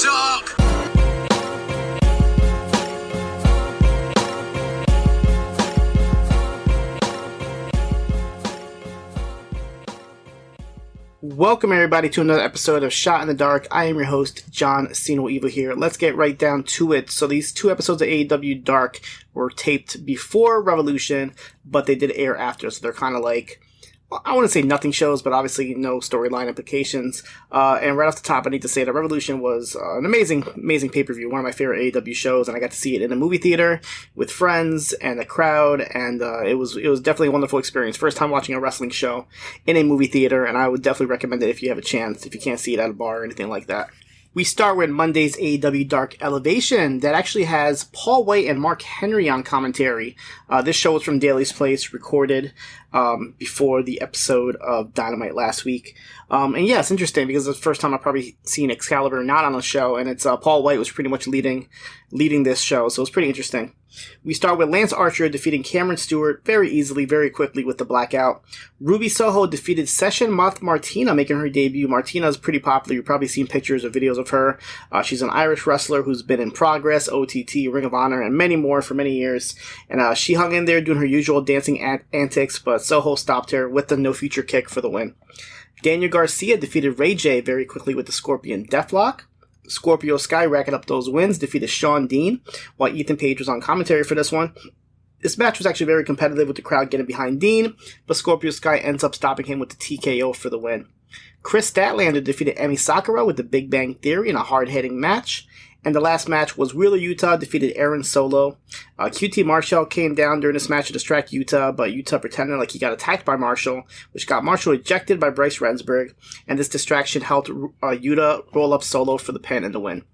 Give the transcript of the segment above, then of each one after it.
Dark. Welcome everybody to another episode of Shot in the Dark. I am your host, John Siino Evil here. Let's get right down to it. So these two episodes of AEW Dark were taped before Revolution, but they did air after, so they're kind of like, well, I wouldn't say nothing shows, but obviously no storyline implications. And right off the top, I need to say that Revolution was an amazing pay-per-view, one of my favorite AEW shows, and I got to see it in a movie theater with friends and a crowd, and it was definitely a wonderful experience. First time watching a wrestling show in a movie theater, and I would definitely recommend it if you have a chance, if you can't see it at a bar or anything like that. We start with Monday's AEW Dark Elevation that actually has Paul White and Mark Henry on commentary. This show was from Daly's Place, recorded before the episode of Dynamite last week. And yeah, it's interesting because it's the first time I've probably seen Excalibur not on the show, and it's Paul White was pretty much leading this show, so it's pretty interesting. We start with Lance Archer defeating Cameron Stewart very easily, very quickly with the blackout. Ruby Soho defeated Session Moth Martina, making her debut. Martina is pretty popular. You've probably seen pictures or videos of her. She's an Irish wrestler who's been in Progress, OTT, Ring of Honor, and many more for many years. And she hung in there doing her usual dancing antics, but Soho stopped her with the no future kick for the win. Daniel Garcia defeated Ray J very quickly with the Scorpion Deathlock. Scorpio Sky racking up those wins, defeated Sean Dean, while Ethan Page was on commentary for this one. This match was actually very competitive with the crowd getting behind Dean, but Scorpio Sky ends up stopping him with the TKO for the win. Kris Statlander defeated Emi Sakura with the Big Bang Theory in a hard-hitting match. And the last match was Wheeler Yuta defeated Aaron Solo. QT Marshall came down during this match to distract Yuta, but Yuta pretended like he got attacked by Marshall, which got Marshall ejected by Bryce Rensburg, and this distraction helped Yuta roll up Solo for the pin and the win.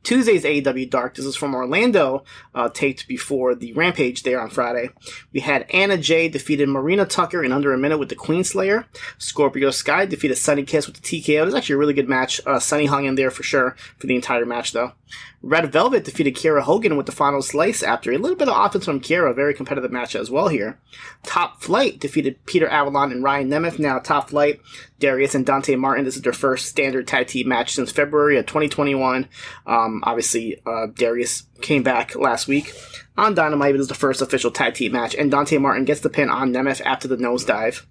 Tuesday's AEW Dark, this is from Orlando, taped before the Rampage there on Friday. We had Anna Jay defeated Marina Tucker in under a minute with the Queenslayer. Scorpio Sky defeated Sunny Kiss with the TKO. It was actually a really good match. Sunny hung in there for sure for the entire match, though. Red Velvet defeated Kiera Hogan with the final slice after a little bit of offense from Kiera. Very competitive match as well here. Top Flight defeated Peter Avalon and Ryan Nemeth. Now Top Flight, Darius and Dante Martin. This is their first standard tag team match since February of 2021. Obviously, Darius came back last week on Dynamite. It was the first official tag team match, and Dante Martin gets the pin on Nemeth after the nosedive.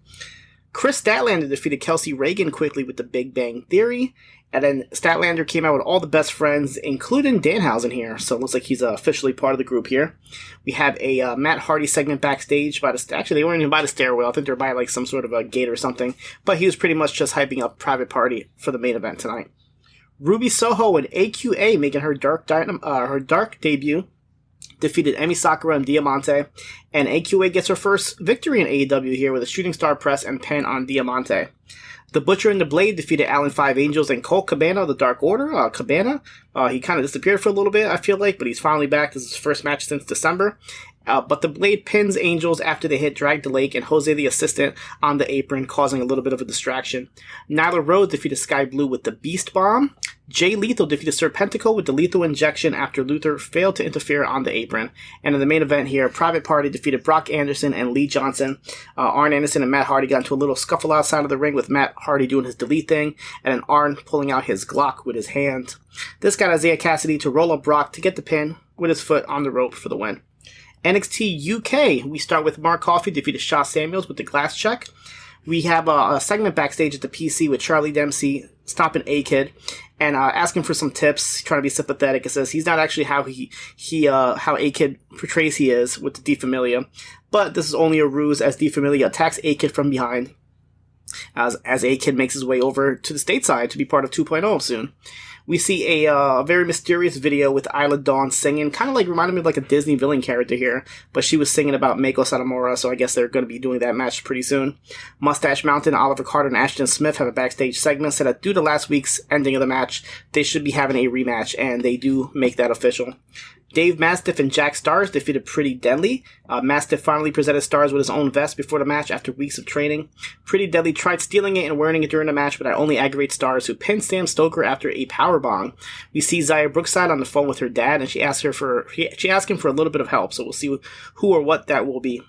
Kris Statlander defeated Kelsey Reagan quickly with the Big Bang Theory. And then Statlander came out with all the best friends, including Danhausen here. So it looks like he's officially part of the group here. We have a Matt Hardy segment backstage by actually, they weren't even by the stairwell. I think they're by like some sort of a gate or something. But he was pretty much just hyping up Private Party for the main event tonight. Ruby Soho and AQA making her dark debut. Defeated Emi Sakura and Diamante. And AQA gets her first victory in AEW here with a shooting star press and pin on Diamante. The Butcher and the Blade defeated Allen Five Angels and Colt Cabana of the Dark Order. Cabana, he kind of disappeared for a little bit, I feel like, but he's finally back. This is his first match since December. But the Blade pins Angels after they hit Drag the Lake and Jose the Assistant on the apron, causing a little bit of a distraction. Nyla Rose defeated Sky Blue with the Beast Bomb. Jay Lethal defeated Serpentico with the Lethal Injection after Luther failed to interfere on the apron. And in the main event here, Private Party defeated Brock Anderson and Lee Johnson. Arn Anderson and Matt Hardy got into a little scuffle outside of the ring with Matt Hardy doing his delete thing, and then Arn pulling out his Glock with his hand. This got Isaiah Cassidy to roll up Brock to get the pin with his foot on the rope for the win. NXT UK, we start with Mark Coffey defeated Shaw Samuels with the glass check. We have a segment backstage at the PC with Charlie Dempsey stopping A-Kid and asking for some tips, trying to be sympathetic. It says he's not actually how how A-Kid portrays he is with the De Familia, but this is only a ruse as De Familia attacks A-Kid from behind as A-Kid makes his way over to the stateside to be part of 2.0 soon. We see a very mysterious video with Isla Dawn singing, kind of like reminded me of like a Disney villain character here, but she was singing about Meiko Satomura, so I guess they're going to be doing that match pretty soon. Mustache Mountain, Oliver Carter, and Ashton Smith have a backstage segment said that due to last week's ending of the match, they should be having a rematch, and they do make that official. Dave Mastiff and Jack Stars defeated Pretty Deadly. Mastiff finally presented Stars with his own vest before the match after weeks of training. Pretty Deadly tried stealing it and wearing it during the match, but that only aggravates Stars, who pinned Sam Stoker after a powerbomb. We see Zaya Brookside on the phone with her dad, and she asked him for a little bit of help, so we'll see who or what that will be.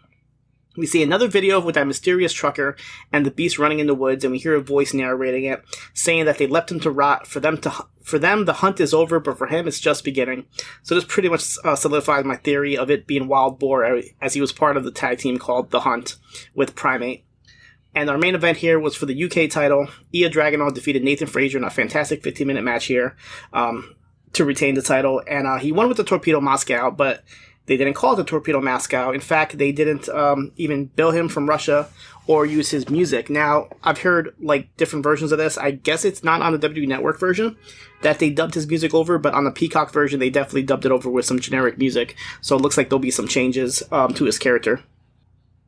We see another video with that mysterious trucker and the beast running in the woods, and we hear a voice narrating it, saying that they left him to rot. For them, the hunt is over, but for him, it's just beginning. So this pretty much solidifies my theory of it being Wild Boar, as he was part of the tag team called The Hunt with Primate. And our main event here was for the UK title. Ilya Dragunov defeated Nathan Frazier in a fantastic 15-minute match here to retain the title, and he won with the Torpedo Moscow, but they didn't call it the Torpedo Moscow. In fact, they didn't even bill him from Russia or use his music. Now, I've heard different versions of this. I guess it's not on the WWE Network version that they dubbed his music over, but on the Peacock version, they definitely dubbed it over with some generic music. So it looks like there'll be some changes to his character.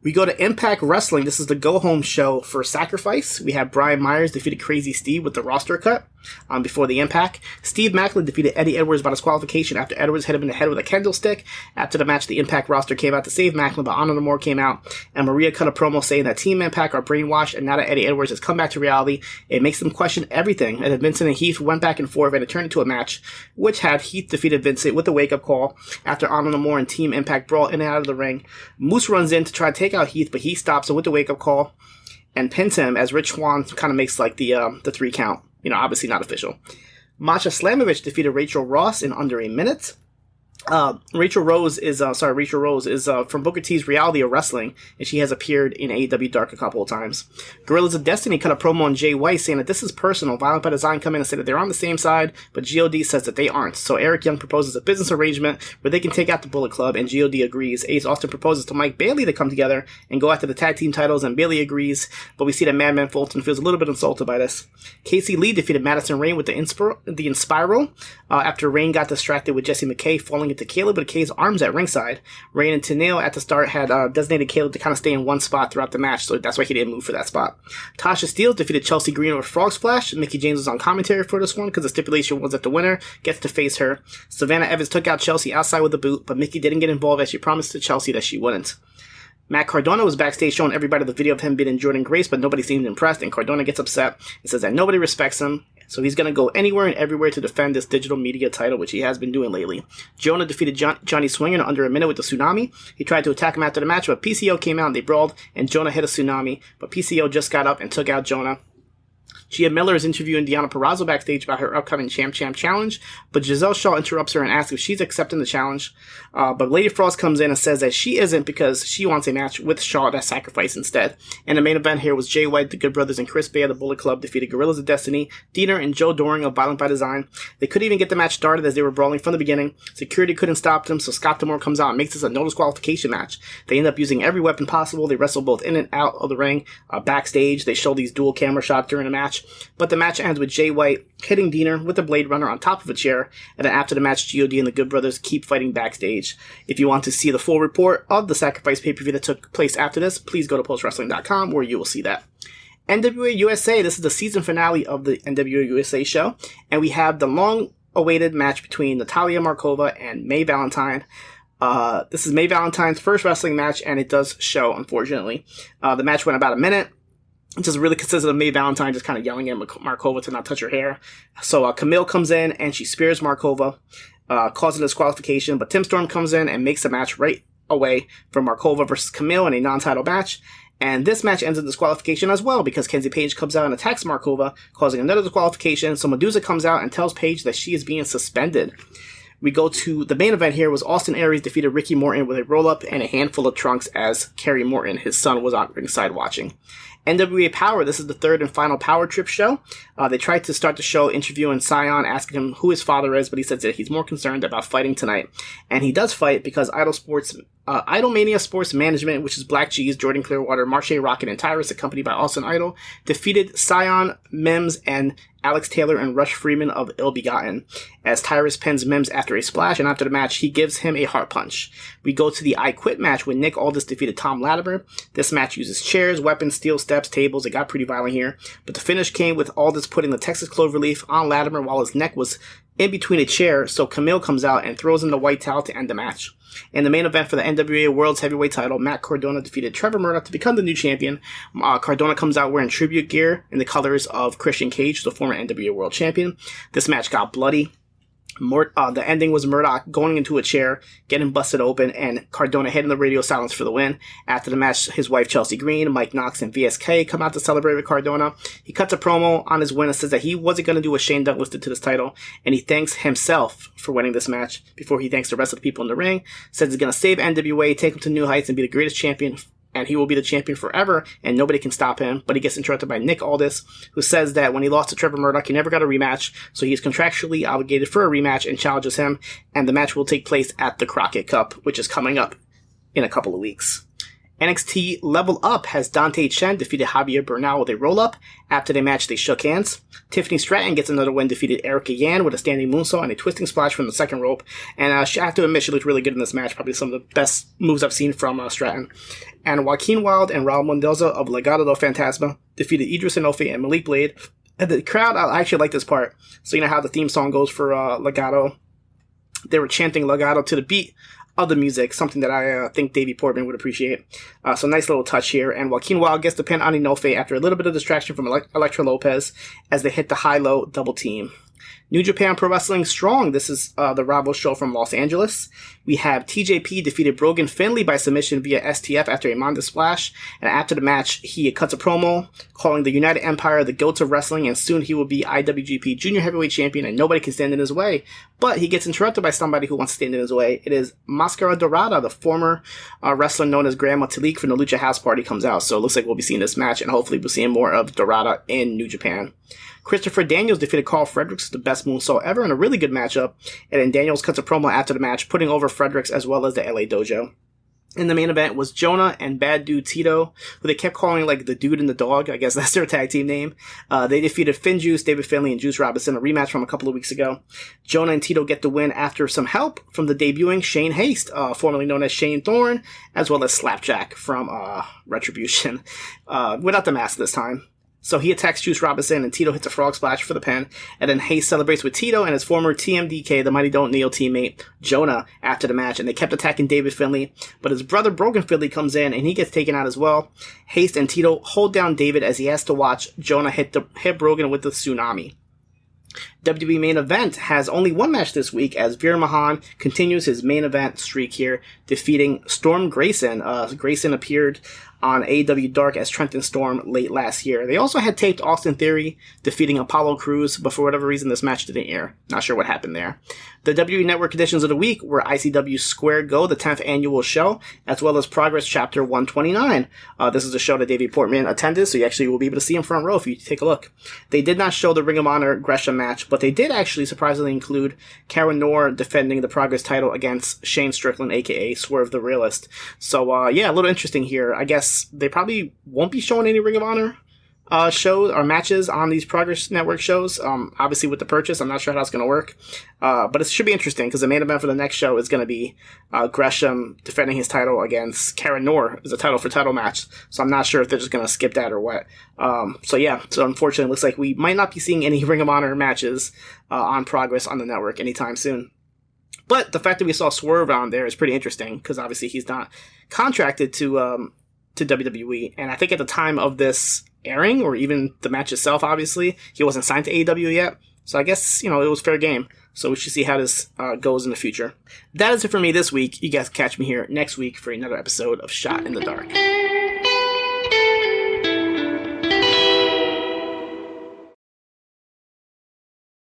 We go to Impact Wrestling. This is the go-home show for Sacrifice. We have Brian Myers defeated Crazy Steve with the roster cut before the Impact. Steve Macklin defeated Eddie Edwards by disqualification after Edwards hit him in the head with a candlestick. After the match, the Impact roster came out to save Macklin, but Honor No More came out, and Maria cut a promo saying that Team Impact are brainwashed, and now that Eddie Edwards has come back to reality, it makes them question everything. And then Vincent and Heath went back and forth, and it turned into a match, which had Heath defeated Vincent with a wake-up call after Honor No More and Team Impact brawl in and out of the ring. Moose runs in to try to take out Heath, but he stops him with the wake-up call and pins him as Rich Swann kind of makes the 3 count. Obviously not official. Masha Slamovich defeated Rachel Ross in under a minute. Rachel Rose is from Booker T's Reality of Wrestling, and she has appeared in AEW Dark a couple of times. Gorillas of Destiny cut a promo on Jay White saying that this is personal. Violent by Design come in and say that they're on the same side, but GOD says that they aren't. So Eric Young proposes a business arrangement where they can take out the Bullet Club, and GOD agrees. Ace Austin proposes to Mike Bailey to come together and go after the tag team titles, and Bailey agrees, but we see that Madman Fulton feels a little bit insulted by this. Casey Lee defeated Madison Rayne with the Inspiral after Rayne got distracted with Jesse McKay falling into Caleb McKay's arms at ringside. Rayne and Tenille at the start had designated Caleb to kind of stay in one spot throughout the match, so that's why he didn't move for that spot. Tasha Steele defeated Chelsea Green with Frog Splash. Mickey James was on commentary for this one because the stipulation was that the winner gets to face her. Savannah Evans took out Chelsea outside with a boot, but Mickey didn't get involved as she promised to Chelsea that she wouldn't. Matt Cardona was backstage showing everybody the video of him beating Jordan Grace, but nobody seemed impressed, and Cardona gets upset and says that nobody respects him. So he's going to go anywhere and everywhere to defend this digital media title, which he has been doing lately. JONAH defeated Johnny Swinger in under a minute with the Tsunami. He tried to attack him after the match, but PCO came out and they brawled, and JONAH hit a Tsunami, but PCO just got up and took out JONAH. Gia Miller is interviewing Deonna Purrazzo backstage about her upcoming Champ challenge, but Giselle Shaw interrupts her and asks if she's accepting the challenge. But Lady Frost comes in and says that she isn't because she wants a match with Shaw at Sacrifice instead. And the main event here was Jay White, the Good Brothers, and Chris Bay of the Bullet Club defeated Gorillas of Destiny, Diener, and Joe Doring of Violent by Design. They couldn't even get the match started as they were brawling from the beginning. Security couldn't stop them, so Scott D'Amore comes out and makes this a no disqualification match. They end up using every weapon possible. They wrestle both in and out of the ring. Backstage, they show these dual camera shots during the match. But the match ends with Jay White hitting Diener with the Blade Runner on top of a chair, and then after the match, GOD and the Good Brothers keep fighting backstage. If you want to see the full report of the Sacrifice pay-per-view that took place after this, please go to postwrestling.com where you will see that. NWA USA, this is the season finale of the NWA USA show, and we have the long-awaited match between Natalia Markova and May Valentine. This is May Valentine's first wrestling match, and it does show, unfortunately. The match went about a minute. It just really consisted of May Valentine just kind of yelling at Markova to not touch her hair. So Camille comes in and she spears Markova, causing disqualification. But Tim Storm comes in and makes a match right away for Markova versus Camille in a non-title match. And this match ends in disqualification as well because Kenzie Page comes out and attacks Markova, causing another disqualification. So Medusa comes out and tells Page that she is being suspended. We go to the main event here was Austin Aries defeated Ricky Morton with a roll-up and a handful of trunks as Kerry Morton, his son, was on ringside watching. NWA Powerrr, this is the third and final Powerrr Trip show. They tried to start the show interviewing Sion, asking him who his father is, but he says that he's more concerned about fighting tonight. And he does fight because Idolmania Sports Management, which is Black G's, Jordan Clearwater, Marche Rocket, and Tyrus, accompanied by Austin Idol, defeated Sion, Mims, and Alex Taylor and Rush Freeman of Ill Begotten, as Tyrus pins Mims after a splash, and after the match, he gives him a heart punch. We go to the I Quit match when Nick Aldis defeated Thom Latimer. This match uses chairs, weapons, steel steps, tables. It got pretty violent here, but the finish came with Aldis putting the Texas Cloverleaf on Latimer while his neck was in between a chair, so Camille comes out and throws in the white towel to end the match. In the main event for the NWA Worlds Heavyweight title, Matt Cardona defeated Trevor Murdoch to become the new champion. Cardona comes out wearing tribute gear in the colors of Christian Cage, the former NWA World Champion. This match got bloody. The ending was Murdoch going into a chair, getting busted open, and Cardona hitting the radio silence for the win. After the match, his wife Chelsea Green, Mike Knox, and VSK come out to celebrate with Cardona. He cuts a promo on his win and says that he wasn't going to do what Shane Douglas did to this title, and he thanks himself for winning this match before he thanks the rest of the people in the ring. Says he's going to save NWA, take him to new heights, and be the greatest champion, and he will be the champion forever, and nobody can stop him. But he gets interrupted by Nick Aldis, who says that when he lost to Trevor Murdoch, he never got a rematch, so he's contractually obligated for a rematch and challenges him, and the match will take place at the Crockett Cup, which is coming up in a couple of weeks. NXT Level Up has Dante Chen defeated Javier Bernal with a roll-up. After the match, they shook hands. Tiffany Stratton gets another win, defeated Erica Yan with a standing moonsault and a twisting splash from the second rope. And I have to admit, she looked really good in this match. Probably some of the best moves I've seen from Stratton. And Joaquin Wilde and Raul Mendoza of Legado del Fantasma defeated Idris Enofe and Malik Blade. And the crowd, I actually like this part. So you know how the theme song goes for Legado? They were chanting Legado to the beat of the music, something that I think Davey Portman would appreciate. So nice little touch here. And Joaquin Wilde gets the pin on Enofe after a little bit of distraction from Elektra Lopez as they hit the high-low double team. New Japan Pro Wrestling Strong. This is the Bravo show from Los Angeles. We have TJP defeated Brogan Finley by submission via STF after a Monda splash. And after the match, he cuts a promo calling the United Empire the goats of wrestling, and soon he will be IWGP Junior Heavyweight Champion and nobody can stand in his way. But he gets interrupted by somebody who wants to stand in his way. It is Mascara Dorada, the former wrestler known as Gran Metalik from the Lucha House Party, comes out. So it looks like we'll be seeing this match, and hopefully we'll see more of Dorada in New Japan. Christopher Daniels defeated Carl Fredericks, the best moonsault ever, in a really good matchup. And then Daniels cuts a promo after the match, putting over Fredericks as well as the LA Dojo. In the main event was JONAH and Bad Dude Tito, who they kept calling like the dude and the dog. I guess that's their tag team name. They defeated FinJuice, David Finlay, and Juice Robinson, a rematch from a couple of weeks ago. JONAH and Tito get the win after some help from the debuting Shane Haste, formerly known as Shane Thorne, as well as Slapjack from Retribution, without the mask this time. So he attacks Juice Robinson, and Tito hits a frog splash for the pin. And then Hayes celebrates with Tito and his former TMDK, the Mighty Don't Kneel teammate, JONAH, after the match. And they kept attacking David Finlay, but his brother Brogan Finlay comes in, and he gets taken out as well. Hayes and Tito hold down David as he has to watch JONAH hit Brogan with the tsunami. WWE main event has only one match this week as Veer Mahan continues his main event streak here, defeating Storm Grayson. Grayson appeared on AEW Dark as Trenton Storm late last year. They also had taped Austin Theory defeating Apollo Crews, but for whatever reason this match didn't air. Not sure what happened there. The WWE Network editions of the week were ICW Square Go, the 10th annual show, as well as Progress Chapter 129. This is a show that Davey Portman attended, so you actually will be able to see him front row if you take a look. They did not show the Ring of Honor Gresham match, but they did actually surprisingly include Karen Noor defending the Progress title against Shane Strickland, aka Swerve the Realist. So yeah, a little interesting here. I guess they probably won't be showing any Ring of Honor shows or matches on these Progress Network shows. Obviously with the purchase, I'm not sure how that's going to work. But it should be interesting because the main event for the next show is going to be Gresham defending his title against Karen Noor as a title for title match. So I'm not sure if they're just going to skip that or what. So yeah, so unfortunately it looks like we might not be seeing any Ring of Honor matches on Progress on the network anytime soon. But the fact that we saw Swerve on there is pretty interesting because obviously he's not contracted to WWE. And I think at the time of this airing, or even the match itself, obviously, he wasn't signed to AEW yet. So I guess, it was fair game. So we should see how this goes in the future. That is it for me this week. You guys catch me here next week for another episode of Shot in the Dark.